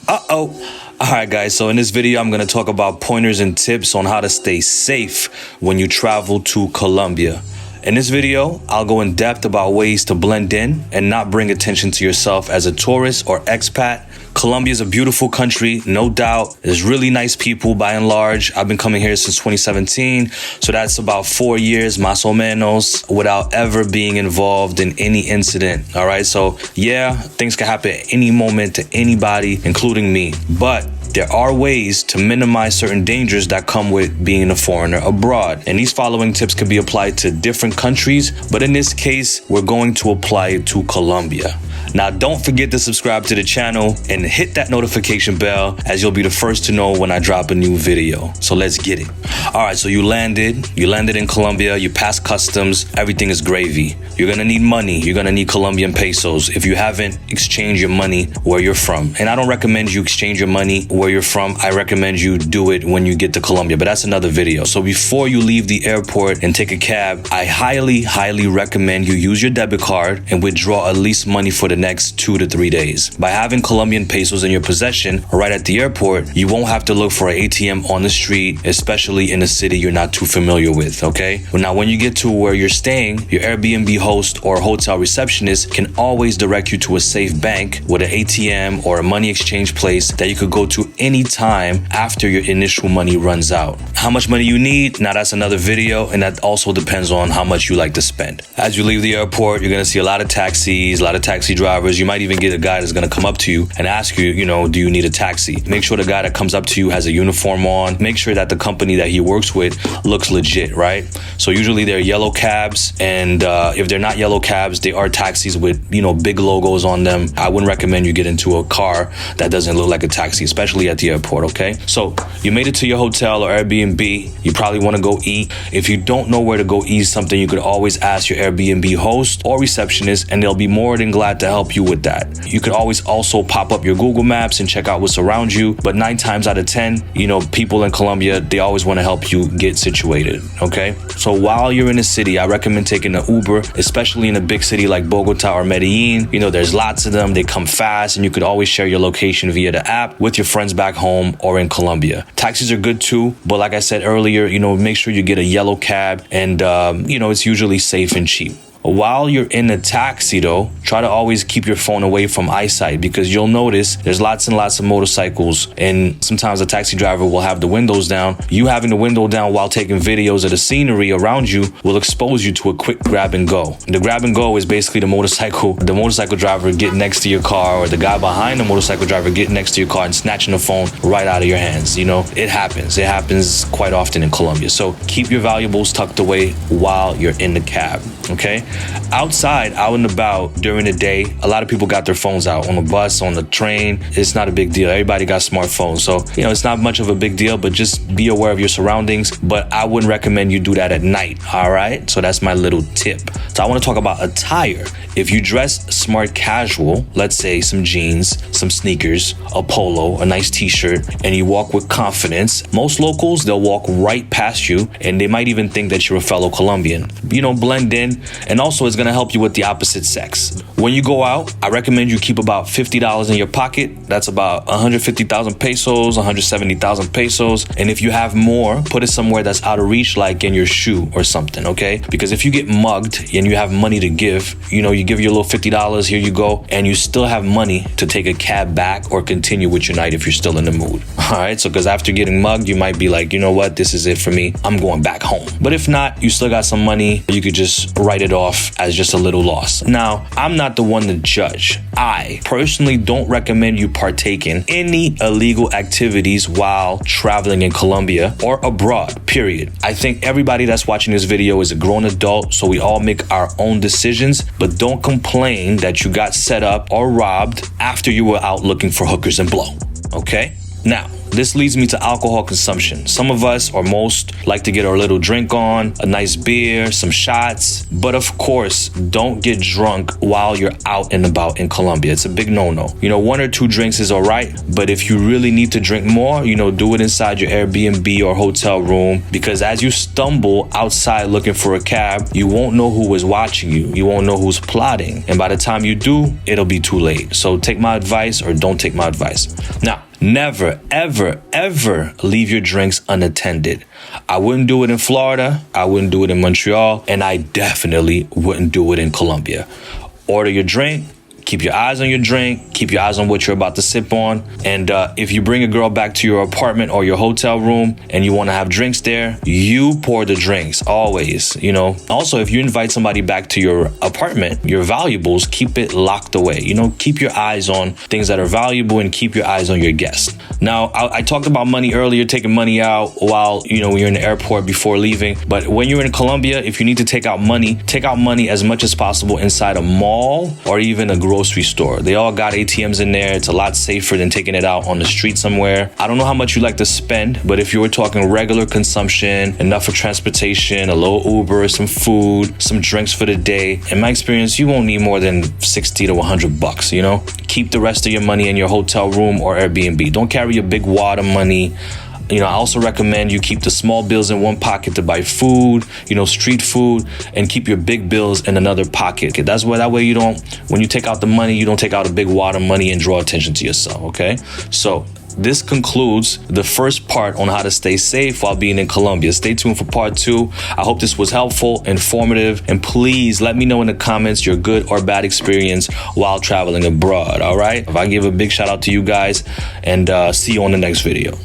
Alright guys, so in this video I'm going to talk about pointers and tips on how to stay safe when you travel to Colombia. In this video, I'll go in depth about ways to blend in and not bring attention to yourself as a tourist or expat. Colombia is a beautiful country, no doubt. There's really nice people by and large. I've been coming here since 2017, so that's about 4 years, más o menos, without ever being involved in any incident. All right, so yeah, things can happen at any moment to anybody, including me. But there are ways to minimize certain dangers that come with being a foreigner abroad. And these following tips can be applied to different countries, but in this case, we're going to apply it to Colombia. Now, don't forget to subscribe to the channel and hit that notification bell, as you'll be the first to know when I drop a new video. So let's get it. All right, so you landed in Colombia, you passed customs, everything is gravy. You're gonna need money, you're gonna need Colombian pesos if you haven't exchanged your money where you're from. And I don't recommend you exchange your money where you're from. I recommend you do it when you get to Colombia, but that's another video. So before you leave the airport and take a cab, I highly recommend you use your debit card and withdraw at least money for the next 2 to 3 days. By having Colombian pesos in your possession right at the airport, you won't have to look for an ATM on the street, especially in a city you're not too familiar with, okay? Now, when you get to where you're staying, your Airbnb host or hotel receptionist can always direct you to a safe bank with an ATM or a money exchange place that you could go to anytime after your initial money runs out. How much money you need? Now, that's another video, and that also depends on how much you like to spend. As you leave the airport, you're gonna see a lot of taxis, a lot of taxi drivers. You might even get a guy that's gonna come up to you and ask you, do you need a taxi? Make sure the guy that comes up to you has a uniform on. Make sure that the company that he works with looks legit, right? So usually they're yellow cabs, and if they're not yellow cabs, they are taxis with, big logos on them. I wouldn't recommend you get into a car that doesn't look like a taxi, especially at the airport, okay? So you made it to your hotel or Airbnb. You probably want to go eat. If you don't know where to go eat something, you could always ask your Airbnb host or receptionist, and they'll be more than glad to help you with that. You could always also pop up your Google Maps and check out what's around you. But 9 times out of 10, people in Colombia, they always want to help you get situated, okay? So while you're in the city, I recommend taking an Uber, especially in a big city like Bogota or Medellin. There's lots of them. They come fast, and you could always share your location via the app with your friends back home or in Colombia. Taxis are good too, but like I said earlier, make sure you get a yellow cab, and it's usually safe and cheap. While you're in a taxi though, try to always keep your phone away from eyesight, because you'll notice there's lots and lots of motorcycles, and sometimes a taxi driver will have the windows down. You having the window down while taking videos of the scenery around you will expose you to a quick grab and go. The grab and go is basically the motorcycle driver getting next to your car, or the guy behind the motorcycle driver getting next to your car and snatching the phone right out of your hands. It happens quite often in Colombia. So keep your valuables tucked away while you're in the cab, okay? Outside, out and about during the day, a lot of people got their phones out on the bus, on the train. It's not a big deal. Everybody got smartphones. So, it's not much of a big deal, but just be aware of your surroundings. But I wouldn't recommend you do that at night. All right. So that's my little tip. So I want to talk about attire. If you dress smart casual, let's say some jeans, some sneakers, a polo, a nice t-shirt, and you walk with confidence, most locals, they'll walk right past you, and they might even think that you're a fellow Colombian. Blend in. And also, it's going to help you with the opposite sex. When you go out, I recommend you keep about $50 in your pocket. That's about 150,000 pesos, 170,000 pesos. And if you have more, put it somewhere that's out of reach, like in your shoe or something, okay? Because if you get mugged and you have money to give, you give your little $50, here you go, and you still have money to take a cab back or continue with your night if you're still in the mood. All right, so because after getting mugged, you might be like, what, this is it for me. I'm going back home. But if not, you still got some money. You could just write it off as just a little loss. Now, I'm not the one to judge. I personally don't recommend you partake in any illegal activities while traveling in Colombia or abroad, period. I think everybody that's watching this video is a grown adult, so we all make our own decisions, but don't complain that you got set up or robbed after you were out looking for hookers and blow, okay? Now, this leads me to alcohol consumption. Some of us, or most, like to get our little drink on, a nice beer, some shots. But of course, don't get drunk while you're out and about in Colombia. It's a big no-no. You know, 1 or 2 drinks is all right, but if you really need to drink more, you know, do it inside your Airbnb or hotel room, because as you stumble outside looking for a cab, you won't know who is watching you. You won't know who's plotting. And by the time you do, it'll be too late. So take my advice or don't take my advice. Now, never, ever, ever leave your drinks unattended. I wouldn't do it in Florida. I wouldn't do it in Montreal. And I definitely wouldn't do it in Colombia. Order your drink. Keep your eyes on your drink. Keep your eyes on what you're about to sip on. And if you bring a girl back to your apartment or your hotel room and you want to have drinks there, you pour the drinks always, you know. Also, if you invite somebody back to your apartment, your valuables, keep it locked away. You know, keep your eyes on things that are valuable and keep your eyes on your guests. Now, I talked about money earlier, taking money out while, you know, you're in the airport before leaving. But when you're in Colombia, if you need to take out money as much as possible inside a mall or even a grocery store. They all got ATMs in there. It's a lot safer than taking it out on the street somewhere. I don't know how much you like to spend, but if you were talking regular consumption, enough for transportation, a little Uber, some food, some drinks for the day, in my experience, you won't need more than 60 to 100 bucks, you know? Keep the rest of your money in your hotel room or Airbnb. Don't carry your big wad of money. You know, I also recommend you keep the small bills in one pocket to buy food, you know, street food, and keep your big bills in another pocket. Okay? That way you don't, when you take out the money, you don't take out a big wad of money and draw attention to yourself, okay? So this concludes the first part on how to stay safe while being in Colombia. Stay tuned for part 2. I hope this was helpful, informative, and please let me know in the comments your good or bad experience while traveling abroad, all right? I give a big shout out to you guys, and see you on the next video.